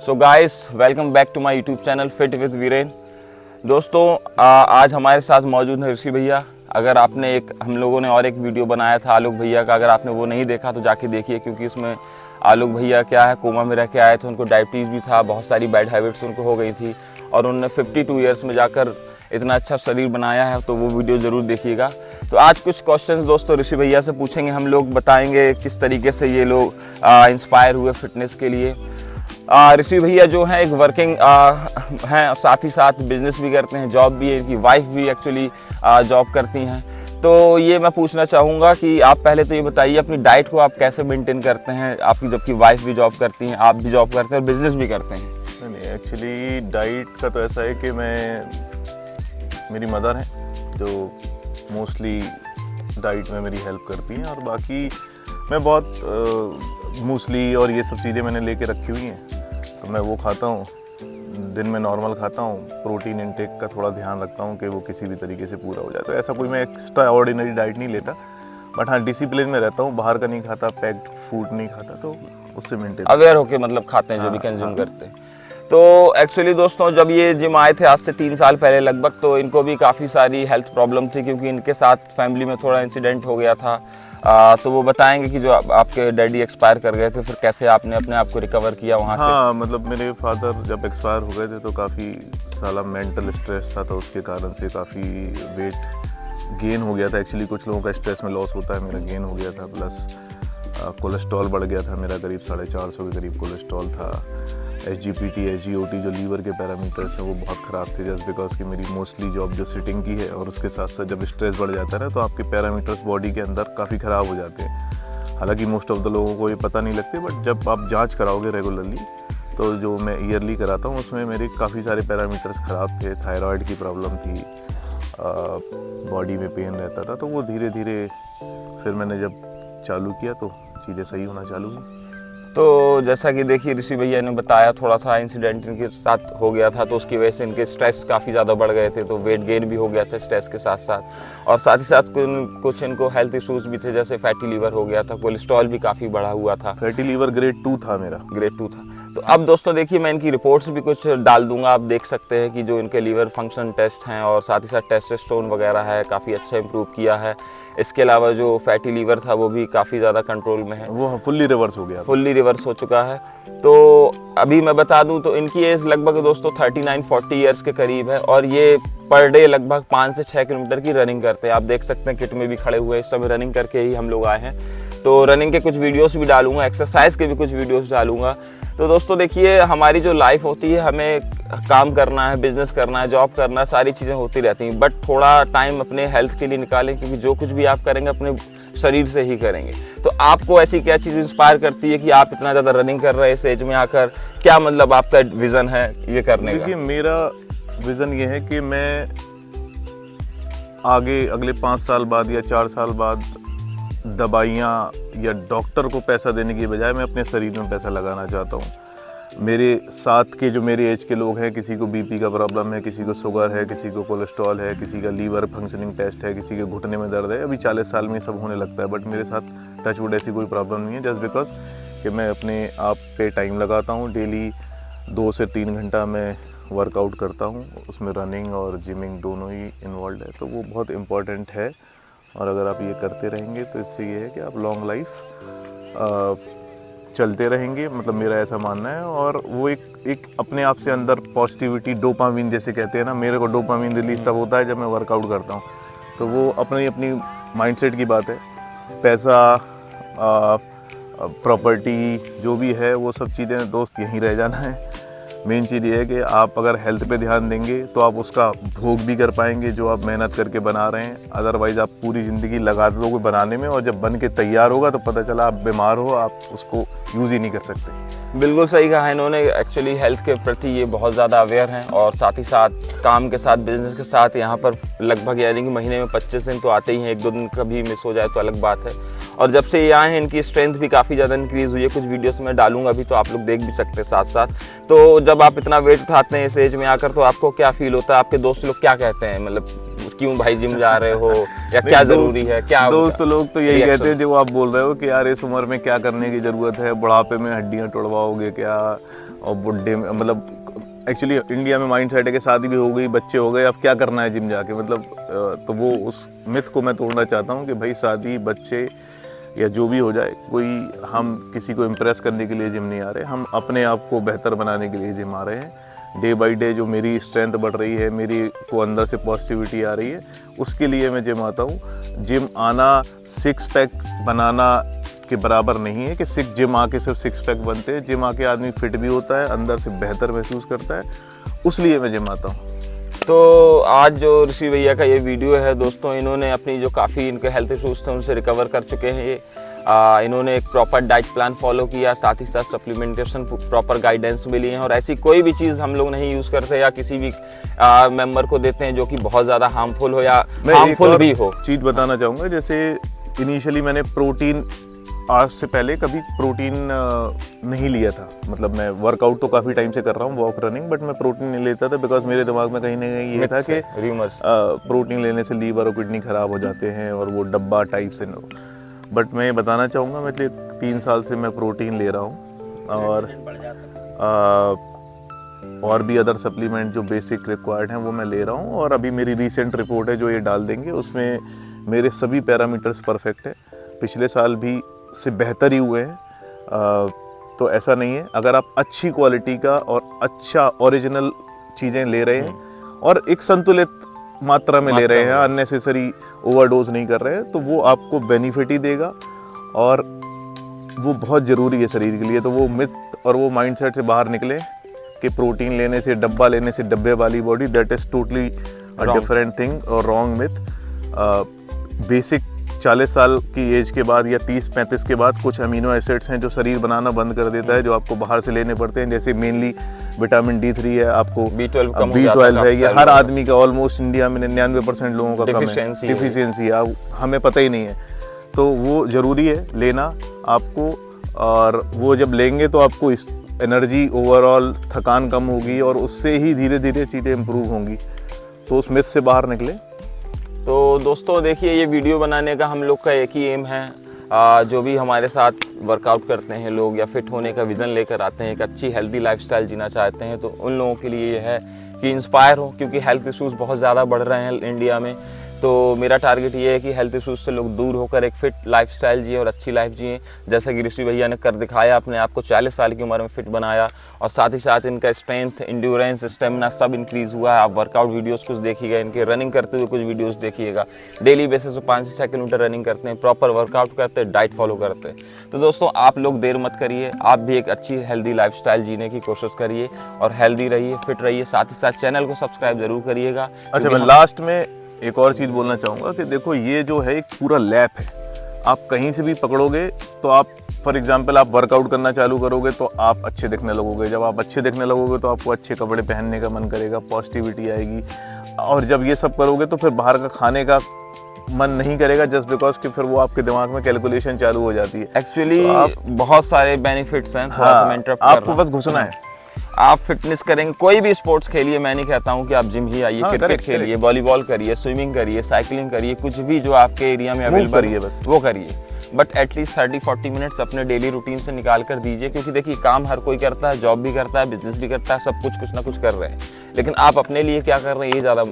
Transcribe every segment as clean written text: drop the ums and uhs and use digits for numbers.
So guys, welcome back to my YouTube channel fit with Viren. दोस्तों, आज हमारे साथ मौजूद है ऋषि भैया। अगर आपने हम लोगों ने और एक वीडियो बनाया था आलोक भैया का, अगर आपने वो नहीं देखा तो जाके देखिए, क्योंकि उसमें आलोक भैया क्या है, कोमा में रह के आए थे, उनको डायबिटीज़ भी था, बहुत सारी बैड हैबिट्स उनको हो गई थी और उन्होंने 52 ईयर्स में जाकर इतना अच्छा शरीर बनाया है, तो वो वीडियो ज़रूर देखिएगा। तो आज कुछ क्वेश्चंस दोस्तों ऋषि भैया से पूछेंगे हम लोग, बताएंगे किस तरीके से ये लोग इंस्पायर हुए फिटनेस के लिए। ऋषि भैया जो हैं एक वर्किंग हैं, साथ ही साथ बिजनेस भी करते हैं, जॉब भी है, इनकी वाइफ भी एक्चुअली जॉब करती हैं। तो ये मैं पूछना चाहूँगा कि आप पहले तो ये बताइए अपनी डाइट को आप कैसे मेंटेन करते हैं, आपकी जबकि वाइफ भी जॉब करती हैं, आप भी जॉब करते हैं और बिजनेस भी करते हैं। नहीं, एक्चुअली डाइट का तो ऐसा है कि मेरी मदर हैं जो मोस्टली डाइट में मेरी हेल्प करती हैं, और बाकी मैं बहुत मूसली और ये सब चीज़ें मैंने लेके रखी हुई हैं, तो मैं वो खाता हूँ, दिन में नॉर्मल खाता हूँ। प्रोटीन इंटेक का थोड़ा ध्यान रखता हूँ कि वो किसी भी तरीके से पूरा हो जाए। तो ऐसा कोई मैं एक्स्ट्रा ऑर्डिनरी डाइट नहीं लेता, बट हाँ डिसिप्लिन में रहता हूँ, बाहर का नहीं खाता, पैक्ड फूड नहीं खाता, तो उससे मेंटेन अवेयर होके मतलब खाते हैं जो भी कंज्यूम करते हैं। तो एक्चुअली दोस्तों, जब ये जिम आए थे आज से 3 साल पहले लगभग, तो इनको भी काफ़ी सारी हेल्थ प्रॉब्लम थी, क्योंकि इनके साथ फैमिली में थोड़ा इंसिडेंट हो गया था। तो वो बताएंगे कि जो आपके डैडी एक्सपायर कर गए थे, फिर कैसे आपने अपने आप को रिकवर किया वहाँ से। हाँ, मतलब मेरे फादर जब एक्सपायर हो गए थे तो काफ़ी सारा मेंटल स्ट्रेस था, तो उसके कारण से काफ़ी वेट गेन हो गया था। एक्चुअली कुछ लोगों का स्ट्रेस में लॉस होता है, मेरा गेन हो गया था, प्लस कोलेस्ट्रॉल बढ़ गया था मेरा, करीब 450 के करीब कोलेस्ट्रॉल था। SGPT SGOT जो लीवर के पैरामीटर्स हैं वो बहुत ख़राब थे, जस्ट बिकॉज कि मेरी मोस्टली जॉब जो सिटिंग की है, और उसके साथ साथ जब स्ट्रेस बढ़ जाता है ना, तो आपके पैरामीटर्स बॉडी के अंदर काफ़ी ख़राब हो जाते हैं। हालांकि मोस्ट ऑफ द लोगों को ये पता नहीं लगते, बट जब आप जांच कराओगे रेगुलरली, तो जो मैं ईयरली कराता हूँ उसमें मेरे काफ़ी सारे पैरामीटर्स ख़राब थे। थायराइड की प्रॉब्लम थी, बॉडी में पेन रहता था, तो वो धीरे धीरे फिर मैंने जब चालू किया तो चीज़ें सही होना चालू हुई। तो जैसा कि देखिए ऋषि भैया ने बताया, थोड़ा सा इंसिडेंट इनके साथ हो गया था, तो उसकी वजह से इनके स्ट्रेस काफ़ी ज़्यादा बढ़ गए थे, तो वेट गेन भी हो गया था स्ट्रेस के साथ साथ, और साथ ही साथ कुछ इनको हेल्थ इश्यूज़ भी थे, जैसे फैटी लीवर हो गया था, कोलेस्ट्रॉल भी काफ़ी बढ़ा हुआ था। फैटी लीवर ग्रेड 2 था मेरा। ग्रेड 2 था। तो अब दोस्तों देखिए, मैं इनकी रिपोर्ट्स भी कुछ डाल दूंगा, आप देख सकते हैं कि जो इनके लीवर फंक्शन टेस्ट हैं और साथ ही साथ टेस्टोस्टेरोन वगैरह है, काफ़ी अच्छा इंप्रूव किया है। इसके अलावा जो फैटी लीवर था वो भी काफ़ी ज़्यादा कंट्रोल में है, वो फुल्ली रिवर्स हो गया, फुल्ली रिवर्स हो चुका है। तो अभी मैं बता दूं तो इनकी एज लगभग दोस्तों 39-40 ईयर्स के करीब है, और ये पर डे लगभग 5 से 6 किलोमीटर की रनिंग करते हैं। आप देख सकते हैं किट में भी खड़े हुए, इस समय रनिंग करके ही हम लोग आए हैं। तो रनिंग के कुछ वीडियोस भी डालूंगा, एक्सरसाइज के भी कुछ वीडियोस डालूंगा। तो दोस्तों देखिए, हमारी जो लाइफ होती है, हमें काम करना है, बिजनेस करना है, जॉब करना है, सारी चीज़ें होती रहती हैं, बट थोड़ा टाइम अपने हेल्थ के लिए निकालें, क्योंकि जो कुछ भी आप करेंगे अपने शरीर से ही करेंगे। तो आपको ऐसी क्या चीज़ इंस्पायर करती है कि आप इतना ज़्यादा रनिंग कर रहे हैं इस एज में आकर? क्या मतलब आपका विज़न है ये करने का? देखिए, मेरा विज़न ये है कि मैं आगे अगले 5 साल बाद या 4 साल बाद दवाइयाँ या डॉक्टर को पैसा देने की बजाय मैं अपने शरीर में पैसा लगाना चाहता हूँ। मेरे साथ के जो मेरे एज के लोग हैं, किसी को बीपी का प्रॉब्लम है, किसी को शुगर है, किसी को कोलेस्ट्रॉल है, किसी का लीवर फंक्शनिंग टेस्ट है, किसी के घुटने में दर्द है, अभी 40 साल में सब होने लगता है, बट मेरे साथ टचवुड ऐसी कोई प्रॉब्लम नहीं है, जस्ट बिकॉज कि मैं अपने आप पे टाइम लगाता हूँ। डेली 2 से 3 घंटा मैं वर्कआउट करता हूँ, उसमें रनिंग और जिमिंग दोनों ही इन्वॉल्व है, तो वो बहुत इम्पॉर्टेंट है। और अगर आप ये करते रहेंगे तो इससे ये है कि आप लॉन्ग लाइफ चलते रहेंगे, मतलब मेरा ऐसा मानना है। और वो एक अपने आप से अंदर पॉजिटिविटी, डोपामिन जैसे कहते हैं ना, मेरे को डोपामिन रिलीज तब होता है जब मैं वर्कआउट करता हूँ, तो वो अपनी माइंडसेट की बात है। पैसा, प्रॉपर्टी जो भी है, वो सब चीज़ें दोस्त यहीं रह जाना है। मेन चीज़ ये है कि आप अगर हेल्थ पे ध्यान देंगे तो आप उसका भोग भी कर पाएंगे जो आप मेहनत करके बना रहे हैं। अदरवाइज़ आप पूरी ज़िंदगी लगा दोगे बनाने में, और जब बन के तैयार होगा तो पता चला आप बीमार हो, आप उसको यूज़ ही नहीं कर सकते। बिल्कुल सही कहा इन्होंने। एक्चुअली हेल्थ के प्रति ये बहुत ज़्यादा अवेयर हैं, और साथ ही साथ काम के साथ, बिजनेस के साथ यहाँ पर लगभग यानी कि महीने में 25 दिन तो आते ही हैं, 1-2 दिन कभी मिस हो जाए तो अलग बात है। और जब से ये आए हैं, इनकी स्ट्रेंथ भी काफ़ी ज़्यादा इंक्रीज़ हुई है। कुछ वीडियोस में डालूंगा अभी, तो आप लोग देख भी सकते हैं साथ साथ। तो जब आप इतना वेट उठाते हैं इस एज में आकर, तो आपको क्या फील होता है? आपके दोस्त लोग क्या कहते हैं, मतलब क्यों भाई जिम जा रहे हो या क्या जरूरी है, क्या दोस्त लोग तो यही reaction? कहते हैं जो आप बोल रहे हो कि यार इस उम्र में क्या करने की ज़रूरत है, बुढ़ापे में हड्डियां तोड़वाओगे क्या, और बुढ़े में मतलब एक्चुअली इंडिया में माइंड सेट है कि शादी भी हो गई, बच्चे हो गए, अब क्या करना है जिम जाके, मतलब तो वो उस मिथ को मैं तोड़ना चाहता हूँ कि भाई शादी बच्चे या जो भी हो जाए, कोई हम किसी को इम्प्रेस करने के लिए जिम नहीं आ रहे, हम अपने आप को बेहतर बनाने के लिए जिम आ रहे हैं। डे बाई डे जो मेरी स्ट्रेंथ बढ़ रही है, मेरी को अंदर से पॉजिटिविटी आ रही है, उसके लिए मैं जिम आता हूँ। जिम आना सिक्स पैक बनाना के बराबर नहीं है कि जिम आके सिर्फ सिक्स पैक बनते हैं। जिम आके आदमी फिट भी होता है, अंदर से बेहतर महसूस करता है, उसलिए मैं जिम आता हूँ। तो आज जो ऋषि भैया का ये वीडियो है दोस्तों, इन्होंने अपनी जो काफ़ी इनके हेल्थ इशूज़ थे उनसे रिकवर कर चुके हैं ये। इन्होंने एक प्रॉपर डाइट प्लान फॉलो किया, साथ ही साथ सप्लीमेंटेशन प्रॉपर गाइडेंस भी लिए हैं, और ऐसी कोई भी चीज़ हम लोग नहीं यूज़ करते या किसी भी मेंबर को देते हैं जो कि बहुत ज़्यादा हार्मफुल हो या हार्मफुल भी हो। चीज़ बताना चाहूँगा, जैसे इनिशियली मैंने प्रोटीन, आज से पहले कभी प्रोटीन नहीं लिया था, मतलब मैं वर्कआउट तो काफ़ी टाइम से कर रहा हूँ, वॉक रनिंग, बट मैं प्रोटीन नहीं लेता था बिकॉज मेरे दिमाग में कहीं ना कहीं ये था कि प्रोटीन लेने से लीवर और किडनी ख़राब हो जाते हैं और वो डब्बा टाइप से। बट मैं बताना चाहूँगा, मैं 3 साल से मैं प्रोटीन ले रहा हूँ, और भी अदर सप्लीमेंट जो बेसिक रिक्वायर्ड हैं वो मैं ले रहा हूँ। और अभी मेरी रीसेंट रिपोर्ट है जो ये डाल देंगे, उसमें मेरे सभी पैरामीटर्स परफेक्ट है, पिछले साल भी से बेहतर ही हुए हैं। तो ऐसा नहीं है, अगर आप अच्छी क्वालिटी का और अच्छा ओरिजिनल चीज़ें ले रहे हैं और एक संतुलित मात्रा में ले रहे हैं, अननेसेसरी ओवरडोज नहीं कर रहे हैं, तो वो आपको बेनिफिट ही देगा और वो बहुत ज़रूरी है शरीर के लिए। तो वो मिथ और वो माइंडसेट से बाहर निकले कि प्रोटीन लेने से, डब्बा लेने से डब्बे वाली body, that is totally a different thing और रॉन्ग मिथ। बेसिक 40 साल की एज के बाद या 30-35 के बाद कुछ अमीनो एसिड्स हैं जो शरीर बनाना बंद कर देता है, जो आपको बाहर से लेने पड़ते हैं, जैसे मेनली विटामिन D3 है, आपको B12 है, ये हर आदमी का ऑलमोस्ट इंडिया में 99% लोगों का कम है, डिफिशियंसी है, हमें पता ही नहीं है। तो वो ज़रूरी है लेना आपको, और वो जब लेंगे तो आपको इस एनर्जी, ओवरऑल थकान कम होगी और उससे ही धीरे धीरे चीज़ें इम्प्रूव होंगी। तो उस मिथ से बाहर निकले। तो दोस्तों देखिए, ये वीडियो बनाने का हम लोग का एक ही एम है, जो भी हमारे साथ वर्कआउट करते हैं लोग या फिट होने का विज़न लेकर आते हैं, एक अच्छी हेल्दी लाइफस्टाइल जीना चाहते हैं, तो उन लोगों के लिए ये है कि इंस्पायर हो, क्योंकि हेल्थ इश्यूज़ बहुत ज़्यादा बढ़ रहे हैं इंडिया में। तो मेरा टारगेट ये है कि हेल्थ इश्यूज़ से लोग दूर होकर एक फिट लाइफस्टाइल जिए और अच्छी लाइफ जिए, जैसा कि ऋषि भैया ने कर दिखाया, अपने आप को 40 साल की उम्र में फिट बनाया, और साथ ही साथ इनका स्ट्रेंथ, इंड्योरेंस, स्टेमिना सब इंक्रीज़ हुआ है। आप वर्कआउट वीडियोस कुछ देखिएगा, इनके रनिंग करते हुए कुछ वीडियोस देखिएगा, डेली बेसिस पे 5 से 6 किलोमीटर रनिंग करते हैं, प्रॉपर वर्कआउट करते हैं, डाइट फॉलो करते हैं। तो दोस्तों आप लोग देर मत करिए, आप भी एक अच्छी हेल्दी लाइफस्टाइल जीने की कोशिश करिए और हेल्दी रहिए, फिट रहिए, साथ ही साथ चैनल को सब्सक्राइब जरूर करिएगा। अच्छा, मैं लास्ट में एक और चीज़ बोलना चाहूँगा कि देखो, ये जो है एक पूरा लैब है, आप कहीं से भी पकड़ोगे तो आप, फॉर एग्जांपल, आप वर्कआउट करना चालू करोगे तो आप अच्छे दिखने लगोगे, जब आप अच्छे दिखने लगोगे तो आपको अच्छे कपड़े पहनने का मन करेगा, पॉजिटिविटी आएगी, और जब ये सब करोगे तो फिर बाहर का खाने का मन नहीं करेगा, जस्ट बिकॉज कि फिर वो आपके दिमाग में कैलकुलेशन चालू हो जाती है। एक्चुअली तो बहुत सारे बेनिफिट्स हैं, थोड़ा सा मैं इंटरप्ट कर रहा हूं। आपको बस घुसना है, आप फिटनेस करेंगे, कोई भी स्पोर्ट्स खेलिए, मैं नहीं कहता हूँ कि आप जिम ही आइए, क्रिकेट खेलिए, वॉलीबॉल करिए, स्विमिंग करिए, साइकिलिंग करिए, कुछ भी जो आपके एरिया में अवेलेबल है बस वो करिए, बट एटलीस्ट 30-40 मिनट्स अपने डेली रूटीन से निकाल कर दीजिए, क्योंकि देखिए काम हर कोई करता है, जॉब भी करता है, बिजनेस भी करता है, सब कुछ ना कुछ कर रहे हैं, लेकिन आप अपने लिए क्या कर रहे हैं, ये ज़्यादा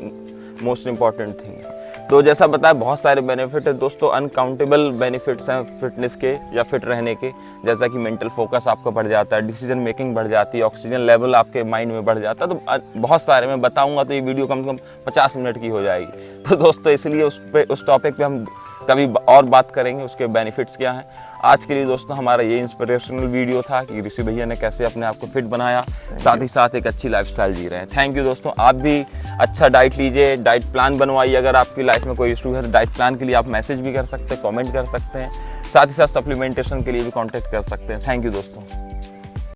मोस्ट इंपॉर्टेंट थिंग है। तो जैसा बताया, बहुत सारे बेनिफिट है दोस्तों, अनकाउंटेबल बेनिफिट्स हैं फिटनेस के या फिट रहने के, जैसा कि मेंटल फोकस आपका बढ़ जाता है, डिसीजन मेकिंग बढ़ जाती है, ऑक्सीजन लेवल आपके माइंड में बढ़ जाता है। तो बहुत सारे मैं बताऊंगा तो ये वीडियो कम से कम 50 मिनट की हो जाएगी। तो दोस्तों इसलिए उस टॉपिक पे हम कभी और बात करेंगे, उसके बेनिफिट्स क्या हैं। आज के लिए दोस्तों हमारा ये इंस्पिरेशनल वीडियो था कि ऋषि भैया ने कैसे अपने आप को फिट बनाया, साथ ही साथ एक अच्छी लाइफस्टाइल जी रहे हैं। थैंक यू दोस्तों, आप भी अच्छा डाइट लीजिए, डाइट प्लान बनवाइए। अगर आपकी लाइफ में कोई इशू है तो डाइट प्लान के लिए आप मैसेज भी कर सकते हैं, कमेंट कर सकते हैं, साथ ही साथ सप्लीमेंटेशन के लिए भी कॉन्टैक्ट कर सकते हैं। थैंक यू दोस्तों।